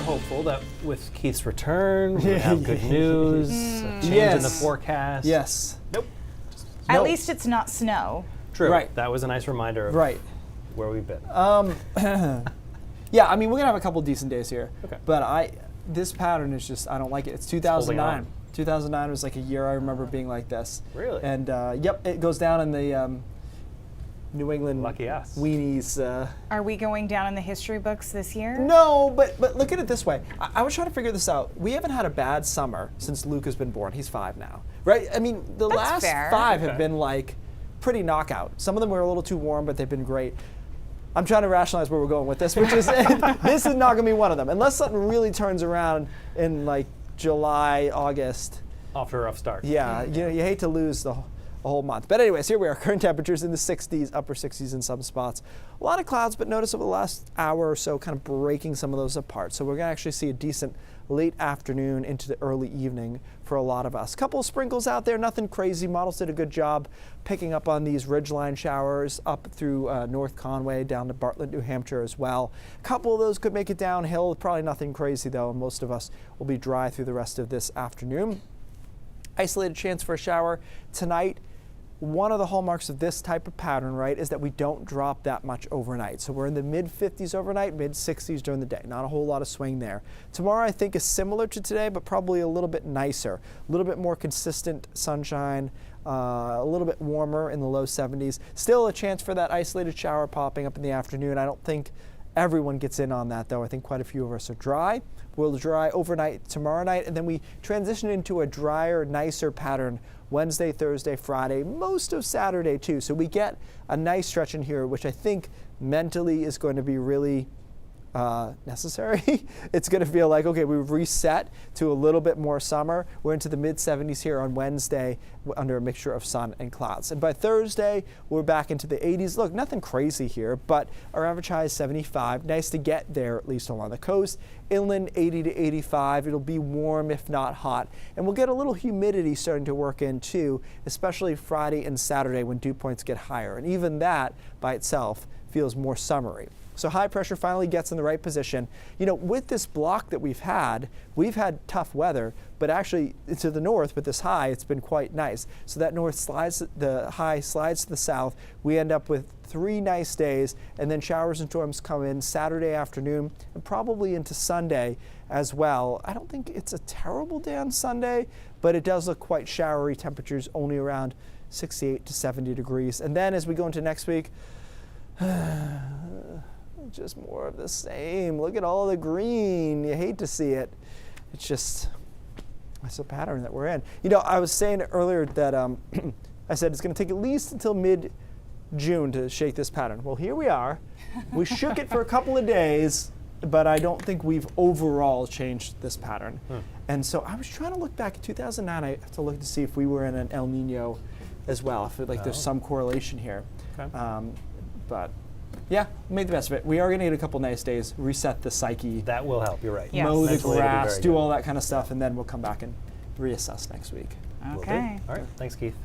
hopeful that with Keith's return, we have good news, a change in the forecast. Yes. Nope. At least it's not snow. True. Right. That was a nice reminder of where we've been. Yeah, I mean, we're going to have a couple decent days here. Okay. But this pattern is just, I don't like it. It's 2009. 2009 was like a year I remember being like this. Really? And yep, it goes down in the New England Lucky us. weenies. Are we going down in the history books this year? No, but look at it this way. I was trying to figure this out. We haven't had a bad summer since Luke has been born. He's 5 now, right? I mean, the That's last fair. 5 have been like pretty knockout. Some of them were a little too warm, but they've been great. I'm trying to rationalize where we're going with this, which is this is not going to be one of them. Unless something really turns around in like July, August. Off to a rough start. Yeah, you hate to lose a whole month. But anyways, here we are. Current temperatures in the 60s, upper 60s in some spots. A lot of clouds, but notice over the last hour or so kind of breaking some of those apart. So we're going to actually see a decent late afternoon into the early evening for a lot of us. Couple of sprinkles out there, nothing crazy. Models did a good job picking up on these ridgeline showers up through North Conway down to Bartlett, New Hampshire as well. A couple of those could make it downhill. Probably nothing crazy though. Most of us will be dry through the rest of this afternoon. Isolated chance for a shower tonight. One of the hallmarks of this type of pattern, right, is that we don't drop that much overnight. So we're in the mid-50s overnight, mid-60s during the day. Not a whole lot of swing there. Tomorrow, I think, is similar to today, but probably a little bit nicer. A little bit more consistent sunshine, a little bit warmer in the low 70s. Still a chance for that isolated shower popping up in the afternoon. I don't think everyone gets in on that, though. I think quite a few of us are dry. We'll dry overnight tomorrow night, and then we transition into a drier, nicer pattern Wednesday, Thursday, Friday, most of Saturday too. So we get a nice stretch in here, which I think mentally is going to be really necessary. It's going to feel like, okay, we've reset to a little bit more summer. We're into the mid-70s here on Wednesday under a mixture of sun and clouds. And by Thursday, we're back into the 80s. Look, nothing crazy here, but our average high is 75. Nice to get there, at least along the coast. Inland, 80 to 85. It'll be warm, if not hot. And we'll get a little humidity starting to work in too, especially Friday and Saturday when dew points get higher. And even that by itself feels more summery. So high pressure finally gets in the right position. You know, with this block that we've had tough weather, but actually to the north with this high, it's been quite nice. So that north slides, the high slides to the south. We end up with 3 nice days, and then showers and storms come in Saturday afternoon and probably into Sunday as well. I don't think it's a terrible day on Sunday, but it does look quite showery. Temperatures only around 68 to 70 degrees. And then as we go into next week, just more of the same. Look at all the green. You hate to see it. It's just, that's a pattern that we're in. You know, I was saying earlier that I said it's going to take at least until mid-June to shake this pattern. Well, here we are. We shook it for a couple of days, but I don't think we've overall changed this pattern. And so I was trying to look back at 2009. I have to look to see if we were in an El Nino as well. I feel like there's some correlation here. Okay. But yeah, made the best of it. We are going to get a couple nice days, reset the psyche. That will help, you're right. Yes. Mow the Mentally, it'll be grass, very do good. all that kind of stuff, and then we'll come back and reassess next week. Will do. Okay. All right, thanks, Keith.